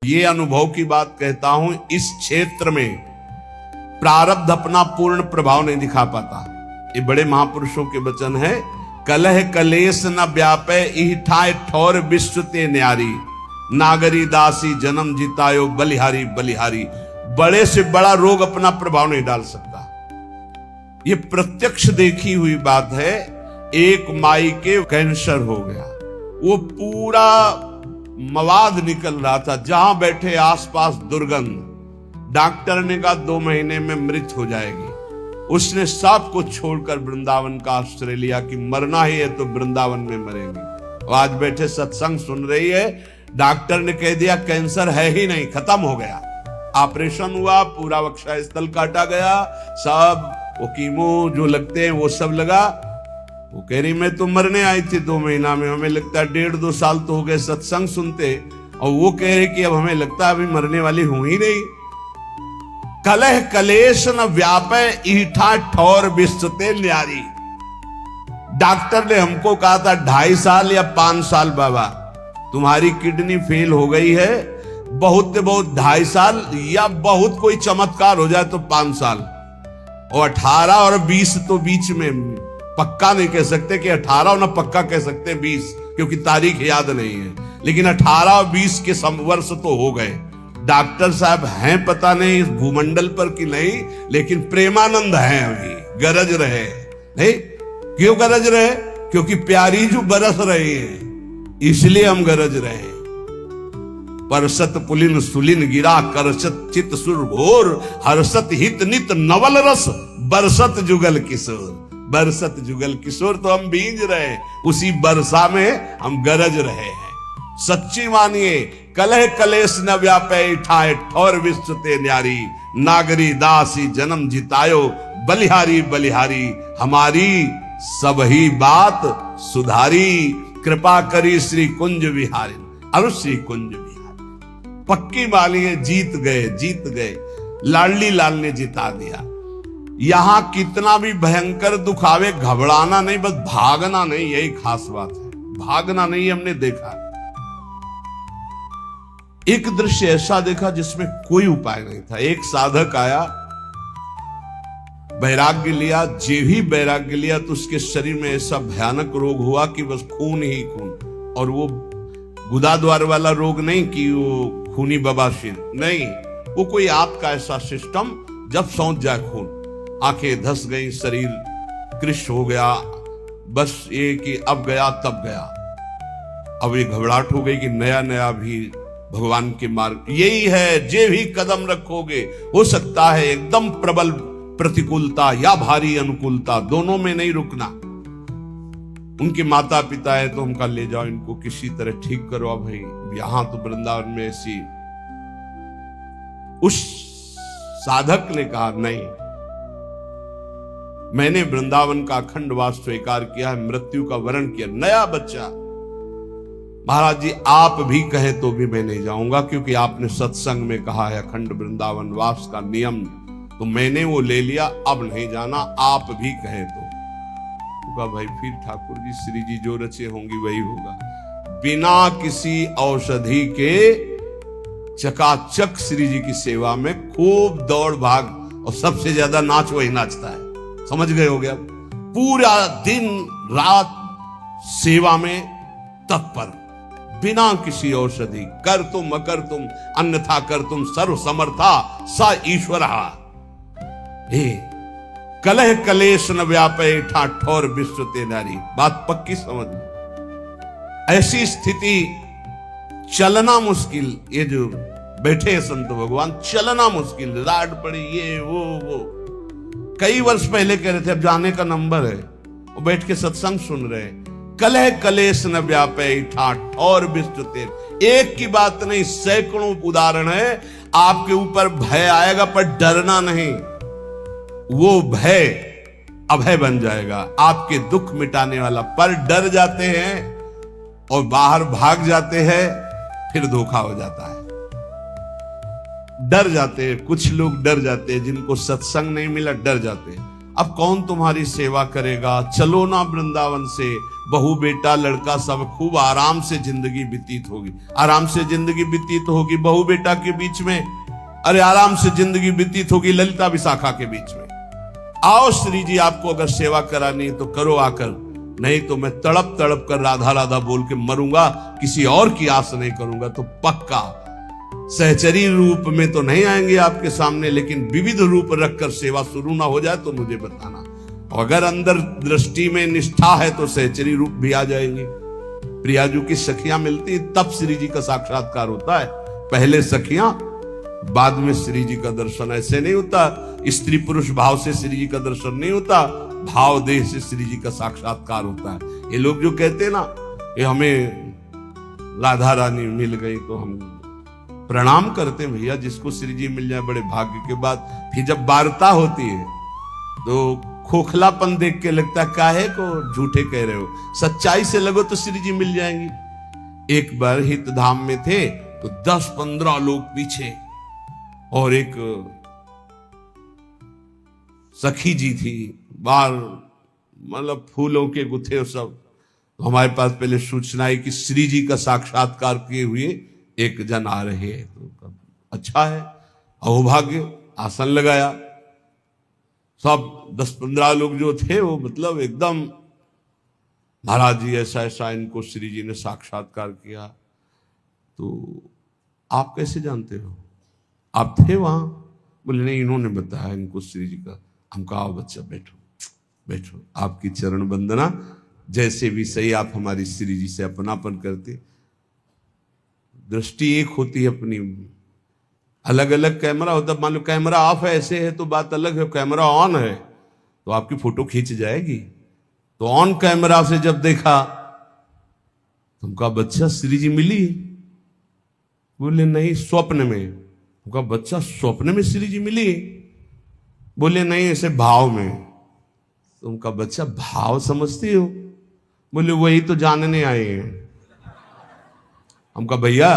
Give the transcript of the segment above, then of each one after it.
ये अनुभव की बात कहता हूं, इस क्षेत्र में प्रारब्ध अपना पूर्ण प्रभाव नहीं दिखा पाता। ये बड़े महापुरुषों के वचन है। कलह कलेश न व्यापे इठाए ठौर विश्व ते न्यारी, नागरी दासी जन्म जितायो बलिहारी बलिहारी। बड़े से बड़ा रोग अपना प्रभाव नहीं डाल सकता। ये प्रत्यक्ष देखी हुई बात है। एक माई के कैंसर हो गया, वो पूरा मवाद निकल रहा था, जहां बैठे आसपास दुर्गंध। डॉक्टर ने कहा 2 महीने में मृत हो जाएगी। उसने सब कुछ छोड़कर वृंदावन का आश्रय लिया कि मरना ही है तो वृंदावन में मरेंगे। आज बैठे सत्संग सुन रही है। डॉक्टर ने कह दिया कैंसर है ही नहीं, खत्म हो गया। ऑपरेशन हुआ, पूरा वक्षा स्थल काटा गया, सब वो कीमो जो लगते हैं वो सब लगा। वो कह रही मैं तो मरने आई थी 2 महीना में, हमें लगता है 1.5-2 साल तो हो गए सत्संग सुनते, और वो कह रहे कि अब हमें लगता है अभी मरने वाली हूं ही नहीं। कलह कलेश न व्यापे ईठा ठौर विश्वते न्यारी। डॉक्टर ने हमको कहा था 2.5 साल या 5 साल बाबा तुम्हारी किडनी फेल हो गई है, बहुत 2.5 साल या बहुत कोई चमत्कार हो जाए तो 5 साल, और 18 और 20 तो बीच में पक्का नहीं कह सकते कि 18 ना पक्का कह सकते 20, क्योंकि तारीख याद नहीं है, लेकिन 18 और 20 के वर्ष तो हो गए। डॉक्टर साहब हैं पता नहीं इस भूमंडल पर कि नहीं, लेकिन प्रेमानंद हैं अभी, गरज रहे नहीं। क्यों गरज रहे? क्योंकि प्यारी जो बरस रही है, इसलिए हम गरज रहे हैं। परसत पुलिन सुलिन गिरा करसत चित सुर घोर, हर्षत हित नित नवल रस बरसत जुगल किशोर। बरसत जुगल किशोर तो हम भींज रहे हैं, उसी बरसा में हम गरज रहे हैं। सच्ची मानिए, कलह कलेश न व्यापे ठाए ठौर विश्व ते न्यारी, नागरी दासी जन्म जितायो बलिहारी बलिहारी। हमारी सबही बात सुधारी, कृपा करी श्री कुंज विहारी। अरु श्री कुंज विहारी पक्की मानिए, जीत गए। लाडली लाल ने जिता दिया। यहां कितना भी भयंकर दुख आवे, घबराना नहीं, बस भागना नहीं, यही खास बात है। भागना नहीं। हमने देखा एक दृश्य ऐसा देखा जिसमें कोई उपाय नहीं था। एक साधक आया, वैराग्य लिया, जे भी वैराग्य लिया तो उसके शरीर में ऐसा भयानक रोग हुआ कि बस खून ही खून। और वो गुदाद्वार वाला रोग नहीं कि वो खूनी बवासीर नहीं, वो कोई आंत का ऐसा सिस्टम, जब सौंध जाए खून, आंखें धस गई, शरीर कृश हो गया। बस ये कि अब गया तब गया। अब ये घबराहट हो गई कि नया नया भी भगवान के मार्ग यही है, जे भी कदम रखोगे हो सकता है एकदम प्रबल प्रतिकूलता या भारी अनुकूलता, दोनों में नहीं रुकना। उनके माता पिता है तो उनका ले जाओ, इनको किसी तरह ठीक करो। भाई यहां तो वृंदावन में ऐसी। उस साधक ने कहा नहीं, मैंने वृंदावन का अखंड वास स्वीकार किया है, मृत्यु का वरण किया। नया बच्चा, महाराज जी आप भी कहें तो भी मैं नहीं जाऊंगा, क्योंकि आपने सत्संग में कहा है अखंड वृंदावन वास का नियम, तो मैंने वो ले लिया, अब नहीं जाना, आप भी कहें तो। कहा भाई फिर ठाकुर जी श्री जी जो रचे होंगी वही होगा। बिना किसी औषधि के चकाचक श्री जी की सेवा में खूब दौड़ भाग, और सबसे ज्यादा नाच वही नाचता है। समझ गए हो गया? पूरा दिन रात सेवा में तत्पर, बिना किसी औषधि। कर तुम अकर तुम अन्यथा कर तुम सर्व समर्था सा ईश्वर। कलह कलेश न व्यापे ठा ठौर विश्व ते नारी। बात पक्की समझ। ऐसी स्थिति, चलना मुश्किल। ये जो बैठे हैं संत भगवान, चलना मुश्किल, राड पड़ी, ये वो। कई वर्ष पहले कह रहे थे, अब जाने का नंबर है, वो बैठ के सत्संग सुन रहे हैं। कलह कलेश न व्यापे ठाठ और विश्व ते। एक की बात नहीं, सैकड़ों उदाहरण है। आपके ऊपर भय आएगा पर डरना नहीं, वो भय अभय बन जाएगा, आपके दुख मिटाने वाला। पर डर जाते हैं और बाहर भाग जाते हैं, फिर धोखा हो जाता है। डर जाते हैं, कुछ लोग डर जाते हैं, जिनको सत्संग नहीं मिला डर जाते हैं। अब कौन तुम्हारी सेवा करेगा? चलो ना वृंदावन से, बहू बेटा लड़का सब खूब आराम से जिंदगी व्यतीत होगी। आराम से जिंदगी व्यतीत होगी बहू बेटा के बीच में, अरे आराम से जिंदगी व्यतीत होगी ललिता विशाखा के बीच में। आओ श्री जी, आपको अगर सेवा करानी है तो करो आकर, नहीं तो मैं तड़प तड़प कर राधा राधा बोल के मरूंगा, किसी और की आस नहीं करूंगा। तो पक्का सहचरी रूप में तो नहीं आएंगे आपके सामने, लेकिन विविध रूप रखकर सेवा शुरू ना हो जाए तो मुझे बताना। अगर अंदर दृष्टि में निष्ठा है तो सहचरी रूप भी आ जाएंगे। प्रियाजू की सखियां मिलती तब श्री जी का साक्षात्कार होता है। पहले सखियां बाद में श्री जी का दर्शन। ऐसे नहीं होता, स्त्री पुरुष भाव से श्री जी का दर्शन नहीं होता, भाव देह से श्री जी का साक्षात्कार होता है। ये लोग जो कहते हैं ना ये हमें राधा रानी मिल गई, तो हम प्रणाम करते हैं भैया, जिसको श्री जी मिल जाए बड़े भाग्य के बाद। फिर जब वार्ता होती है तो खोखलापन देख के लगता है काहे को झूठे कह रहे हो, सच्चाई से लगो तो श्री जी मिल जाएंगी। एक बार हित धाम में थे तो 10-15 लोग पीछे, और एक सखी जी थी, बाल मतलब फूलों के गुथे सब। तो हमारे पास पहले सूचना है कि श्री जी का साक्षात्कार किए हुए एक जन आ रहे हैं। तो अच्छा है, अहोभाग्य। आसन लगाया, सब 10-15 लोग जो थे वो मतलब एकदम महाराज जी ऐसा ऐसा इनको श्री जी ने साक्षात्कार किया। तो आप कैसे जानते हो, आप थे वहां? बोले नहीं, इन्होंने बताया इनको श्री जी का। हम कहा बच्चा बैठो बैठो, आपकी चरण वंदना। जैसे भी सही, आप हमारी श्री जी से अपनापन करते। दृष्टि एक होती है अपनी, अलग अलग कैमरा होता है। मान लो कैमरा ऑफ है ऐसे है तो बात अलग है, कैमरा ऑन है तो आपकी फोटो खींच जाएगी। तो ऑन कैमरा से जब देखा तुमका बच्चा श्री जी मिली? बोले नहीं, स्वप्न में। तुमका बच्चा स्वप्न में श्री जी मिली? बोले नहीं, ऐसे भाव में। तुमका बच्चा भाव समझती हो? बोले वही तो जानने आए हैं। हमका भैया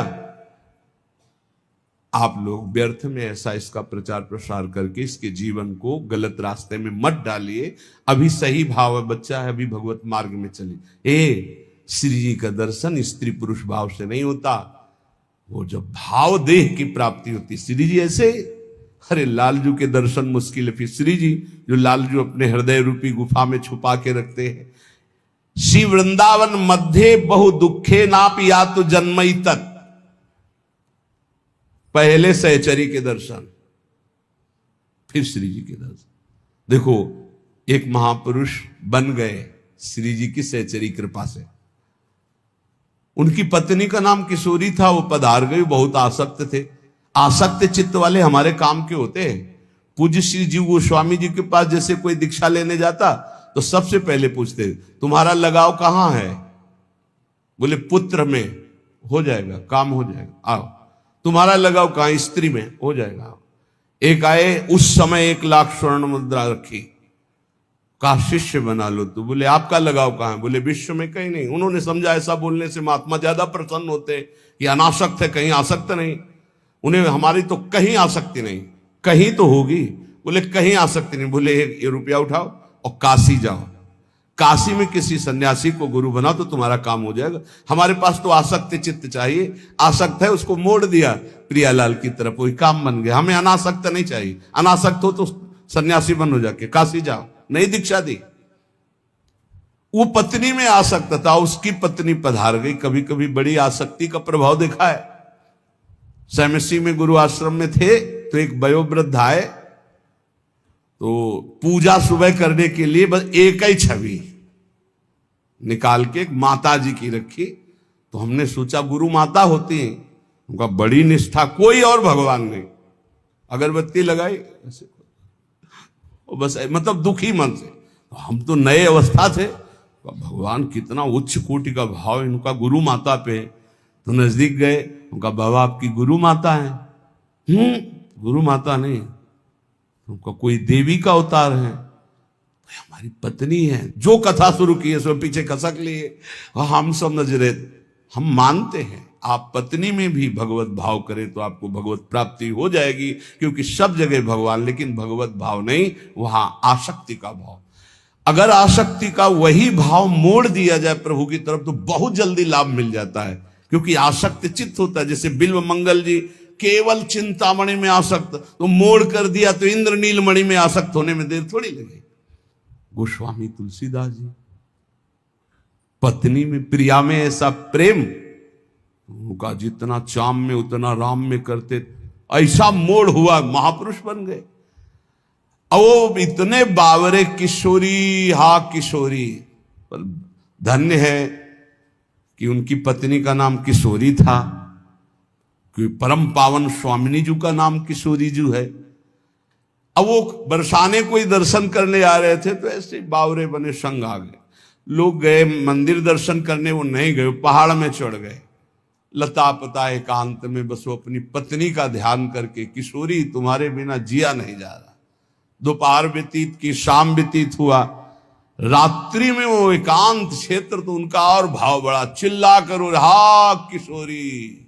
आप लोग व्यर्थ में ऐसा इसका प्रचार प्रसार करके इसके जीवन को गलत रास्ते में मत डालिए। अभी सही भाव है, बच्चा है, अभी भगवत मार्ग में चलिए। श्री जी का दर्शन स्त्री पुरुष भाव से नहीं होता, वो जब भाव देह की प्राप्ति होती। श्री जी ऐसे, अरे लालजू के दर्शन मुश्किल है, फिर श्री जी जो लालजू अपने हृदय रूपी गुफा में छुपा के रखते हैं। श्री वृंदावन मध्य बहु दुखे नाप या तो जन्मई तत्। पहले सहचरी के दर्शन, फिर श्री जी के दर्शन। देखो एक महापुरुष बन गए श्री जी की सहचरी कृपा से। उनकी पत्नी का नाम किशोरी था, वो पधार गई, बहुत आसक्त थे। आसक्त चित्त वाले हमारे काम के होते हैं। पूज्य श्री जीव गोस्वामी जी के पास जैसे कोई दीक्षा लेने जाता तो सबसे पहले पूछते तुम्हारा लगाव कहां है? बोले पुत्र में, हो जाएगा, काम हो जाएगा, आओ। तुम्हारा लगाव कहां? स्त्री में, हो जाएगा। एक आए, उस समय 1 लाख स्वर्ण मुद्रा रखी, कहा शिष्य बना लो। तो बोले आपका लगाव कहां है? बोले विश्व में कहीं नहीं। उन्होंने समझा ऐसा बोलने से महात्मा ज्यादा प्रसन्न होते हैं कि अनासक्त है, कहीं आसक्त नहीं। उन्हें हमारी तो कहीं आसक्ति नहीं, कहीं तो होगी। बोले कहीं आसक्ति नहीं। बोले ये रुपया उठाओ और काशी जाओ, काशी में किसी सन्यासी को गुरु बनाओ तो तुम्हारा काम हो जाएगा। हमारे पास तो आसक्त चित्त चाहिए, आसक्त है उसको मोड़ दिया प्रियालाल की तरफ, वही काम बन गया। हमें अनासक्त नहीं चाहिए, अनासक्त हो तो सन्यासी बनो, जाके काशी जाओ। नहीं दीक्षा दी। वो पत्नी में आसक्त था, उसकी पत्नी पधार गई। कभी कभी बड़ी आसक्ति का प्रभाव देखा है। सैमसी में गुरु आश्रम में थे तो एक वयोवृद्ध आए, तो पूजा सुबह करने के लिए बस एक ही छवि निकाल के एक माता जी की रखी। तो हमने सोचा गुरु माता होती है, उनका बड़ी निष्ठा, कोई और भगवान नहीं। अगरबत्ती लगाई ऐसे, बस मतलब दुखी मन से। हम तो नए अवस्था थे, भगवान कितना उच्च कोटि का भाव इनका गुरु माता पे। तो नजदीक गए, उनका बाबा आपकी गुरु माता है? गुरु माता नहीं, उनका कोई देवी का अवतार है। हमारी पत्नी है। जो कथा शुरू की है सो पीछे खसक लिए। हम समझ रहे, हम मानते हैं आप पत्नी में भी भगवत भाव करें तो आपको भगवत प्राप्ति हो जाएगी, क्योंकि सब जगह भगवान, लेकिन भगवत भाव नहीं, वहां आसक्ति का भाव। अगर आसक्ति का वही भाव मोड़ दिया जाए प्रभु की तरफ तो बहुत जल्दी लाभ मिल जाता है, क्योंकि आसक्त चित्त होता है। जैसे बिल्व मंगल जी केवल चिंतामणि में आसक्त, तो मोड़ कर दिया तो इंद्रनील मणि में आसक्त होने में देर थोड़ी लगी। गोस्वामी तुलसीदास जी पत्नी में, प्रिया में ऐसा प्रेम, उनका जितना चाम में उतना राम में करते, ऐसा मोड़ हुआ, महापुरुष बन गए। अब वो इतने बावरे किशोरी, हा किशोरी, पर धन्य है कि उनकी पत्नी का नाम किशोरी था, क्योंकि परम पावन स्वामिनी जी का नाम किशोरी जी है। अब वो बरसाने कोई दर्शन करने आ रहे थे तो ऐसे बावरे बने, संग आ गए। लोग गए मंदिर दर्शन करने, वो नहीं गए, पहाड़ में चढ़ गए, लता पता एकांत में बस वो अपनी पत्नी का ध्यान करके, किशोरी तुम्हारे बिना जिया नहीं जा रहा। दोपहर व्यतीत की, शाम व्यतीत हुआ, रात्रि में वो एकांत क्षेत्र, तो उनका और भाव बड़ा, चिल्ला करो हा किशोरी।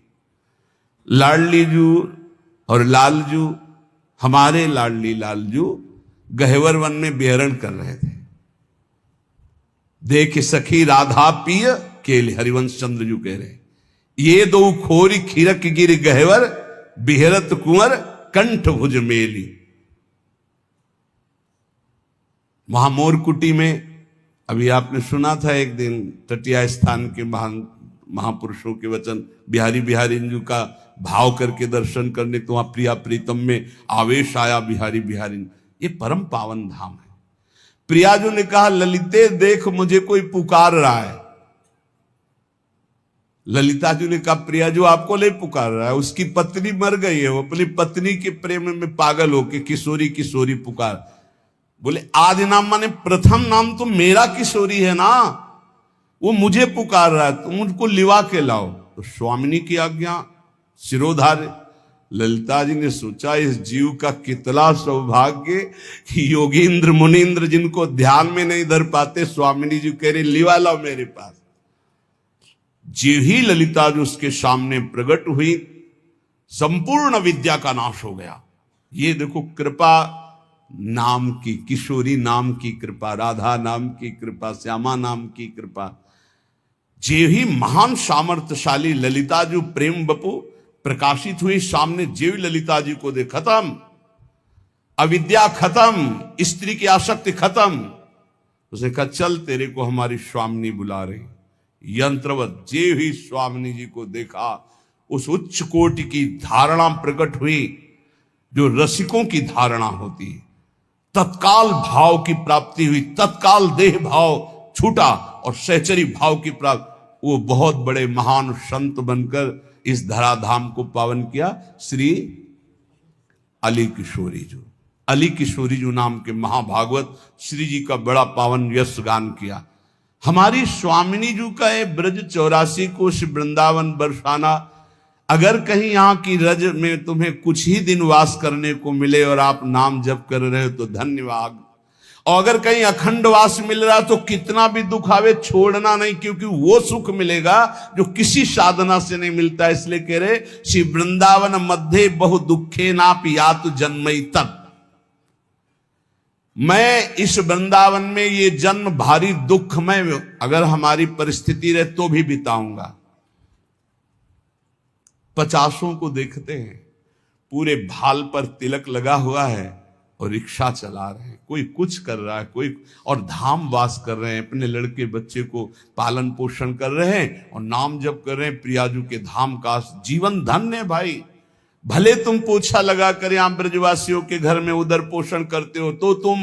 लाडली जू और लालजू, हमारे लाडली लालजू गहवर वन में विहरण कर रहे थे। देख सखी राधा पिय केले, हरिवंश चंद्र जू कह रहे, ये दो खोरी खीरक गिर गहवर, बिहरत कुंवर कंठ भुज मेली। वहां मोरकुटी में अभी आपने सुना था एक दिन, तटिया स्थान के महान महापुरुषों के वचन, बिहारी बिहारी जी का भाव करके दर्शन करने, तो वहां प्रिया प्रीतम में आवेश आया बिहारी बिहारी। ये परम पावन धाम है। प्रियाजू ने कहा ललिते देख मुझे कोई पुकार रहा है। ललिता जी ने कहा प्रियाजू आपको ले पुकार रहा है, उसकी पत्नी मर गई है, वो अपनी पत्नी के प्रेम में पागल होके किशोरी किशोरी पुकार। बोले आदि नाम माने प्रथम नाम तो मेरा किशोरी है ना, वो मुझे पुकार रहा है, तुम मुझको लिवा के लाओ। तो स्वामिनी की आज्ञा सिरोधार्य। ललिता जी ने सोचा इस जीव का कितना सौभाग्य कि योगींद्र मुनींद्र जिनको ध्यान में नहीं धर पाते, स्वामिनी जी कह रहे लिवा लाओ मेरे पास। जी ही ललिता जी उसके सामने प्रकट हुई, संपूर्ण विद्या का नाश हो गया। ये देखो कृपा नाम की, किशोरी नाम की कृपा, राधा नाम की कृपा, श्यामा नाम की कृपा। जे ही महान सामर्थ्यशाली ललिता जी प्रेम बपू प्रकाशित हुई सामने, जेवी ललिता जी को दे खत्म, अविद्या खत्म, स्त्री की आसक्ति खत्म। उसने कहा चल तेरे को हमारी स्वामिनी बुला रही। यंत्रवत जे ही स्वामिनी जी को देखा, उस उच्च कोटि की धारणा प्रकट हुई जो रसिकों की धारणा होती है। तत्काल भाव की प्राप्ति हुई, तत्काल देह भाव छूटा और सहचरी भाव की प्राप्ति। वो बहुत बड़े महान संत बनकर इस धराधाम को पावन किया। श्री अली किशोरी जी, अली किशोरी जी नाम के महाभागवत श्री जी का बड़ा पावन यश गान किया। हमारी स्वामिनी जी का ये ब्रज 84 कोश वृंदावन बरसाना, अगर कहीं यहाँ की रज में तुम्हें कुछ ही दिन वास करने को मिले और आप नाम जप कर रहे हो तो धन्यवाद। और अगर कहीं अखंड वास मिल रहा तो कितना भी दुख आवे छोड़ना नहीं, क्योंकि वो सुख मिलेगा जो किसी साधना से नहीं मिलता। इसलिए कह रहे श्री वृंदावन मध्य बहु दुखे नापि यातु जन्मई तत्। मैं इस वृंदावन में ये जन्म भारी दुख में अगर हमारी परिस्थिति रहे तो भी बिताऊंगा। 50 को देखते हैं पूरे भाल पर तिलक लगा हुआ है और रिक्शा चला रहे हैं, कोई कुछ कर रहा है, कोई और धाम वास कर रहे हैं, अपने लड़के बच्चे को पालन पोषण कर रहे हैं और नाम जप कर रहे हैं प्रियाजू के धाम का। जीवन धन्य है भाई। भले तुम पोछा लगा कर यहां ब्रजवासियों के घर में उधर पोषण करते हो तो तुम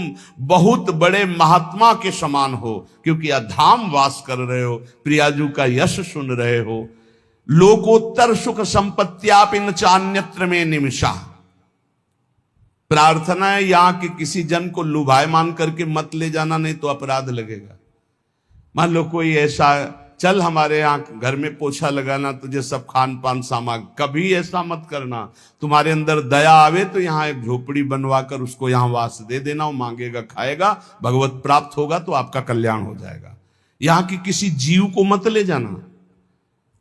बहुत बड़े महात्मा के समान हो, क्योंकि धाम वास कर रहे हो, प्रियाजू का यश सुन रहे हो। लोकोत्तर सुख संपत्त्यापि न चान्यत्र में निमिषा। प्रार्थना है यहां के किसी जन को लुभायमान करके मत ले जाना, नहीं तो अपराध लगेगा। मान लो कोई ऐसा, चल हमारे यहाँ घर में पोछा लगाना, तुझे सब खान पान सामान, कभी ऐसा मत करना। तुम्हारे अंदर दया आवे तो यहाँ एक झोपड़ी बनवा कर उसको यहाँ वास दे देना, वो मांगेगा खाएगा, भगवत प्राप्त होगा तो आपका कल्याण हो जाएगा। यहाँ की किसी जीव को मत ले जाना।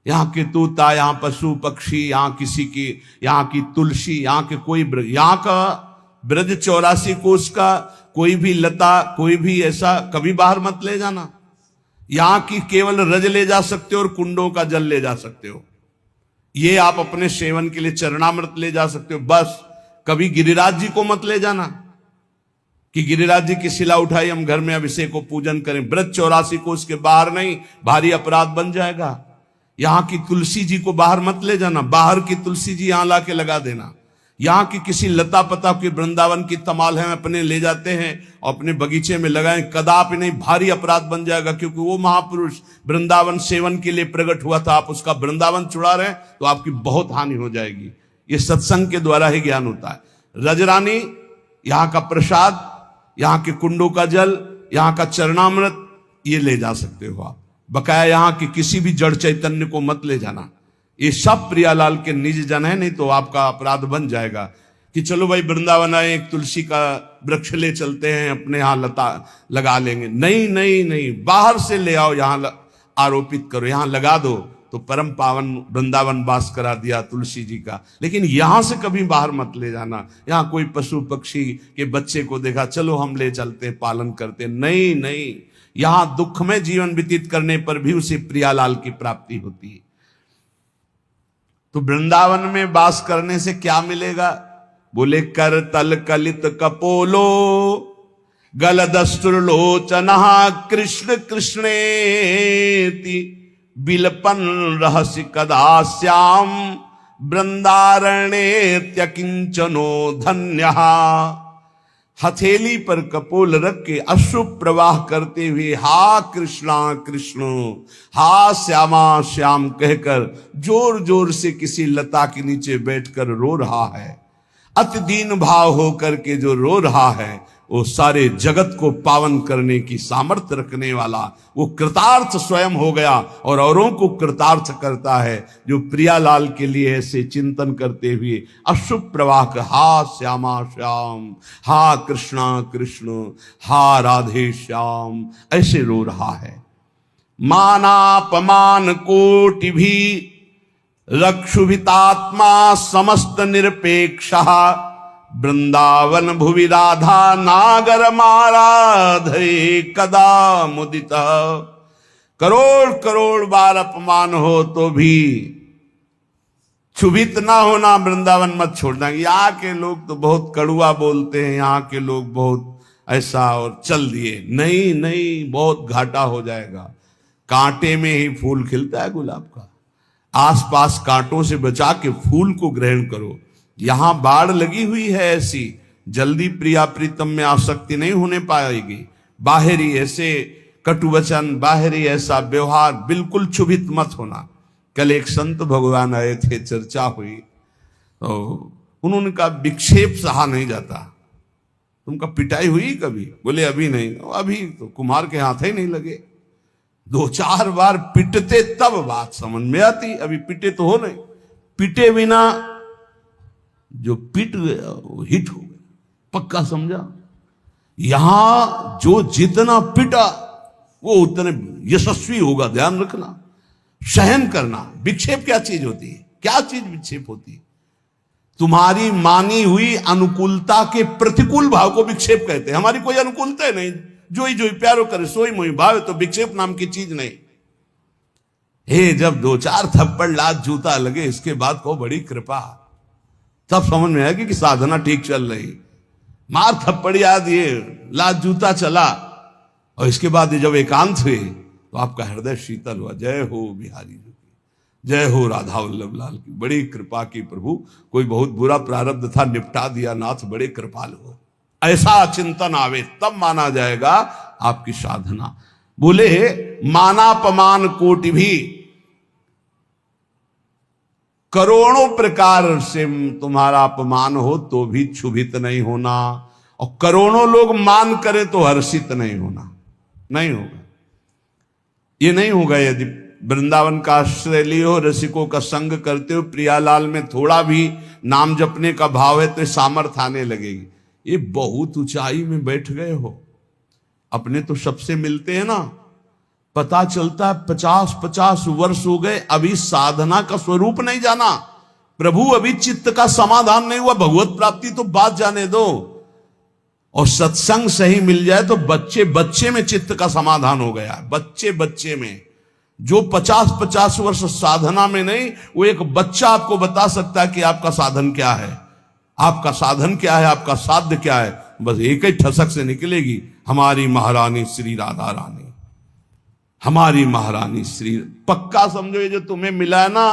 यहाँ के तोता, यहाँ पशु पक्षी, यहाँ किसी की, यहाँ की तुलसी, यहाँ के कोई यहाँ का ब्रज 84 कोश का कोई भी लता, कोई भी ऐसा कभी बाहर मत ले जाना। यहां की केवल रज ले जा सकते हो और कुंडों का जल ले जा सकते हो। ये आप अपने सेवन के लिए चरणामृत ले जा सकते हो, बस। कभी गिरिराज जी को मत ले जाना कि गिरिराज जी की शिला उठाई, हम घर में अभिषेक को पूजन करें। व्रत 84 को उसके बाहर नहीं, भारी अपराध बन जाएगा। यहां की तुलसी जी को बाहर मत ले जाना, बाहर की तुलसी जी यहां लाके लगा देना। यहां की किसी लता पता की वृंदावन की तमाल है अपने ले जाते हैं और अपने बगीचे में लगाएं, कदापि नहीं, भारी अपराध बन जाएगा। क्योंकि वो महापुरुष वृंदावन सेवन के लिए प्रकट हुआ था, आप उसका वृंदावन चुरा रहे हैं तो आपकी बहुत हानि हो जाएगी। ये सत्संग के द्वारा ही ज्ञान होता है। रजरानी, यहां का प्रसाद, यहां के कुंडों का जल, यहां का चरणामृत, ये ले जा सकते हो आप। बकाया यहां की किसी भी जड़ चैतन्य को मत ले जाना। ये सब प्रियालाल के निज जन है, नहीं तो आपका अपराध बन जाएगा कि चलो भाई वृंदावन आए, एक तुलसी का वृक्ष ले चलते हैं, अपने यहां लता लगा लेंगे। नहीं नहीं नहीं, बाहर से ले आओ, यहां आरोपित करो, यहां लगा दो, तो परम पावन वृंदावन वास करा दिया तुलसी जी का। लेकिन यहां से कभी बाहर मत ले जाना। यहां कोई पशु पक्षी के बच्चे को देखा, चलो हम ले चलते, पालन करते, नहीं नहीं। यहां दुख में जीवन व्यतीत करने पर भी उसे प्रियालाल की प्राप्ति होती है। तो वृंदावन में वास करने से क्या मिलेगा? बोले कर तल कलित कपोलो गल दस्तुर्लोचना कृष्ण कृष्णेति बिलपन रहस्य कदा श्याम वृंदारण्ये त्यकिंचनो धन्यः। हथेली पर कपोल रख के अश्रु प्रवाह करते हुए हा कृष्णा कृष्ण, हा श्यामा श्याम कहकर जोर जोर से किसी लता के नीचे बैठकर रो रहा है। अति दीन भाव होकर के जो रो रहा है, वो सारे जगत को पावन करने की सामर्थ्य रखने वाला, वो कृतार्थ स्वयं हो गया और औरों को कृतार्थ करता है। जो प्रियालाल के लिए ऐसे चिंतन करते हुए अश्रु प्रवाह का हा श्यामा श्याम, हा कृष्णा कृष्ण, हा राधे श्याम, ऐसे रो रहा है। मानापमान कोटि भी रक्षुभितात्मा समस्त निरपेक्षः वृंदावन भुवि राधा नागर माराधे कदा मुदित। करोड़ करोड़ बार अपमान हो तो भी क्षुभित ना होना, वृंदावन मत छोड़ना। यहाँ के लोग तो बहुत कड़ुआ बोलते हैं, यहाँ के लोग बहुत ऐसा, और चल दिए। नहीं नहीं, बहुत घाटा हो जाएगा। कांटे में ही फूल खिलता है गुलाब का। आसपास कांटों से बचा के फूल को ग्रहण करो। यहां बाढ़ लगी हुई है ऐसी, जल्दी प्रिया प्रीतम में आसक्ति नहीं होने पाएगी। बाहरी ऐसे कटुवचन, बाहरी ऐसा व्यवहार, बिल्कुल क्षुभित मत होना। कल एक संत भगवान आए थे, चर्चा हुई, तो उन्होंने कहा विक्षेप सहा नहीं जाता। तुमका पिटाई हुई कभी? बोले अभी नहीं। अभी तो कुमार के हाथ ही नहीं लगे। 2-4 बार पिटते तब बात समझ में आती। अभी पिटे तो हो नहीं, पिटे बिना जो पिट गया वो हिट हो गया, पक्का समझा। यहां जो जितना पिटा वो उतने यशस्वी होगा, ध्यान रखना। सहन करना। विक्षेप क्या चीज होती है? क्या चीज विक्षेप होती है? तुम्हारी मानी हुई अनुकूलता के प्रतिकूल भाव को विक्षेप कहते हैं। हमारी कोई अनुकूलता है नहीं, जो ही प्यारो करे सोई मोई भाव, तो विक्षेप नाम की चीज नहीं। हे, जब 2-4 थप्पड़ लात जूता लगे, इसके बाद को बड़ी कृपा, तब समझ में आएगी कि साधना ठीक चल रही। मार थप्पड़ याद, ये लात जूता चला, और इसके बाद जब एकांत हुए तो आपका हृदय शीतल हुआ। जय हो बिहारी जी की, जय हो राधा वल्लभ लाल की। बड़ी कृपा की प्रभु, कोई बहुत बुरा प्रारब्ध था, निपटा दिया नाथ, बड़े कृपाल हो। ऐसा चिंतन आवे तब माना जाएगा आपकी साधना। बोले मानापमान कोटि भी, करोड़ों प्रकार से तुम्हारा अपमान हो तो भी क्षुभित नहीं होना, और करोड़ों लोग मान करें तो हर्षित नहीं होना। नहीं होगा, ये नहीं होगा। यदि वृंदावन का आश्रय लिए हो, रसिकों का संग करते हो, प्रियालाल में थोड़ा भी नाम जपने का भाव है तो सामर्थ्य आने लगेगी। ये बहुत ऊंचाई में बैठ गए हो। अपने तो सबसे मिलते हैं ना, पता चलता है 50-50 वर्ष हो गए, अभी साधना का स्वरूप नहीं जाना। प्रभु अभी चित्त का समाधान नहीं हुआ, भगवत प्राप्ति तो बात जाने दो। और सत्संग सही मिल जाए तो बच्चे बच्चे में चित्त का समाधान हो गया। बच्चे बच्चे में, जो 50-50 वर्ष साधना में नहीं, वो एक बच्चा आपको बता सकता है कि आपका साधन क्या है, आपका साधन क्या है, आपका साध्य क्या है। बस एक ही ठसक से निकलेगी, हमारी महारानी श्री राधा रानी, हमारी महारानी श्री। पक्का समझो ये जो तुम्हें मिला है ना,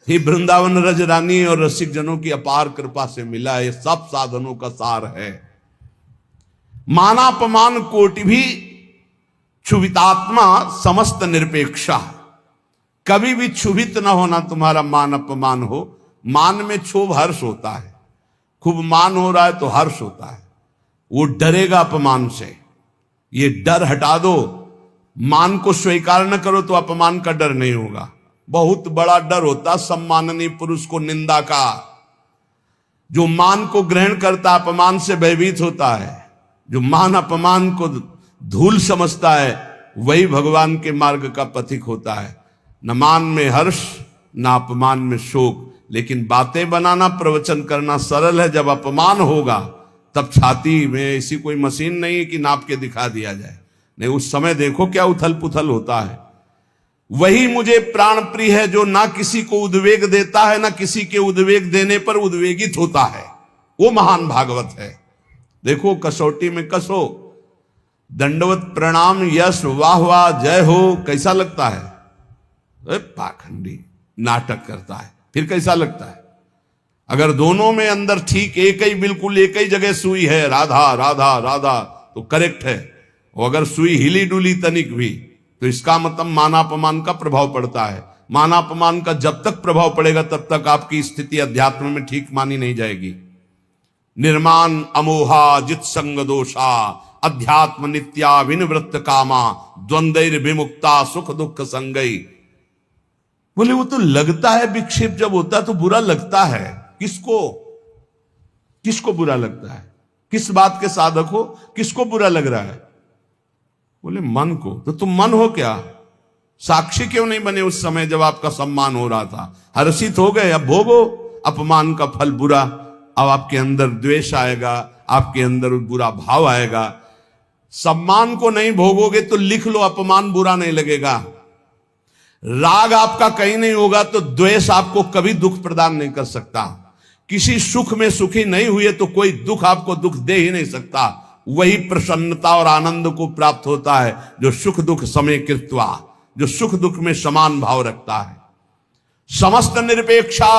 ये वृंदावन रज रानी और रसिक जनों की अपार कृपा से मिला है। ये सब साधनों का सार है। मानापमान कोटि भी क्षुभितात्मा समस्त निरपेक्षा। कभी भी क्षुभित ना होना तुम्हारा मान अपमान हो। मान में क्षोभ हर्ष होता है, खूब मान हो रहा है तो हर्ष होता है, वो डरेगा अपमान से। ये डर हटा दो, मान को स्वीकार न करो तो अपमान का डर नहीं होगा। बहुत बड़ा डर होता सम्माननीय पुरुष को निंदा का। जो मान को ग्रहण करता अपमान से भयभीत होता है। जो मान अपमान को धूल समझता है वही भगवान के मार्ग का पथिक होता है। न मान में हर्ष न अपमान में शोक। लेकिन बातें बनाना, प्रवचन करना सरल है, जब अपमान होगा तब छाती में ऐसी कोई मशीन नहीं है कि नाप के दिखा दिया जाए। नहीं, उस समय देखो क्या उथल पुथल होता है। वही मुझे प्राण प्रिय है जो ना किसी को उद्वेग देता है, ना किसी के उद्वेग देने पर उद्वेगित होता है। वो महान भागवत है। देखो कसौटी में कसो, दंडवत प्रणाम यश वाह वाह जय हो, कैसा लगता है? पाखंडी नाटक करता है, फिर कैसा लगता है? अगर दोनों में अंदर ठीक एक ही, बिल्कुल एक ही जगह सुई है, राधा राधा राधा, तो करेक्ट है। और अगर सुई हिली डुली तनिक भी, तो इसका मतलब मानापमान का प्रभाव पड़ता है। मानापमान का जब तक प्रभाव पड़ेगा तब तक आपकी स्थिति अध्यात्म में ठीक मानी नहीं जाएगी। निर्माण अमोहा जित संग दोषा अध्यात्म नित्या विनिवृत्त कामा द्वंद्वैर विमुक्ता सुख दुख संगई। बोले वो तो लगता है विक्षेप जब होता है तो बुरा लगता है। किसको? किसको बुरा लगता है? किस बात के साधक हो, किसको बुरा लग रहा है? बोले मन को। तो तुम मन हो क्या? साक्षी क्यों नहीं बने उस समय जब आपका सम्मान हो रहा था? हर्षित हो गए, अब भोगो अपमान का फल बुरा। अब आपके अंदर द्वेष आएगा, आपके अंदर बुरा भाव आएगा। सम्मान को नहीं भोगोगे तो लिख लो, अपमान बुरा नहीं लगेगा। राग आपका कहीं नहीं होगा तो द्वेष आपको कभी दुख प्रदान नहीं कर सकता। किसी सुख में सुखी नहीं हुए तो कोई दुख आपको दुख दे ही नहीं सकता। वही प्रसन्नता और आनंद को प्राप्त होता है जो सुख दुख समय कृत्वा, जो सुख दुख में समान भाव रखता है। समस्त निरपेक्षा,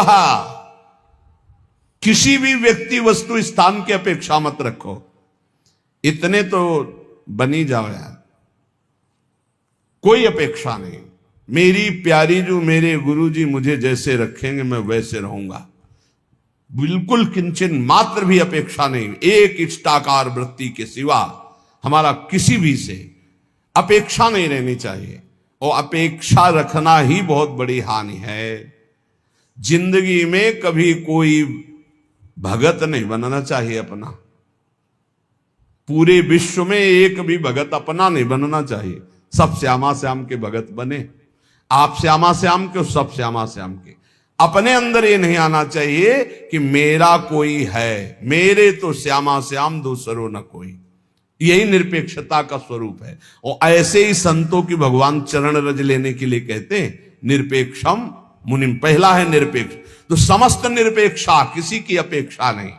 किसी भी व्यक्ति वस्तु स्थान की अपेक्षा मत रखो। इतने तो बनी जाओ यार, कोई अपेक्षा नहीं। मेरी प्यारी जो मेरे गुरुजी मुझे जैसे रखेंगे मैं वैसे रहूंगा। बिल्कुल किंचन मात्र भी अपेक्षा नहीं। एक इष्टाकार वृत्ति के सिवा हमारा किसी भी से अपेक्षा नहीं रहनी चाहिए। और अपेक्षा रखना ही बहुत बड़ी हानि है। जिंदगी में कभी कोई भगत नहीं बनना चाहिए अपना। पूरे विश्व में एक भी भगत अपना नहीं बनना चाहिए। सब श्यामा श्याम के भगत बने। आप श्यामा श्याम के, सब श्यामा श्याम के। अपने अंदर ये नहीं आना चाहिए कि मेरा कोई है, मेरे तो श्यामा श्याम दूसरो न कोई। यही निरपेक्षता का स्वरूप है। और ऐसे ही संतों की भगवान चरण रज लेने के लिए कहते हैं निरपेक्षम मुनिम। पहला है निरपेक्ष, तो समस्त निरपेक्षा, किसी की अपेक्षा नहीं।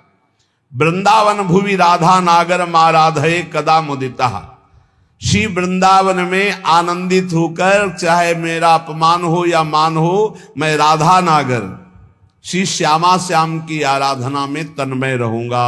वृंदावन भुवि राधा नागर माराधये कदा मुदिता। श्री वृंदावन में आनंदित होकर, चाहे मेरा अपमान हो या मान हो, मैं राधा नागर श्री श्यामा श्याम की आराधना में तन्मय रहूंगा।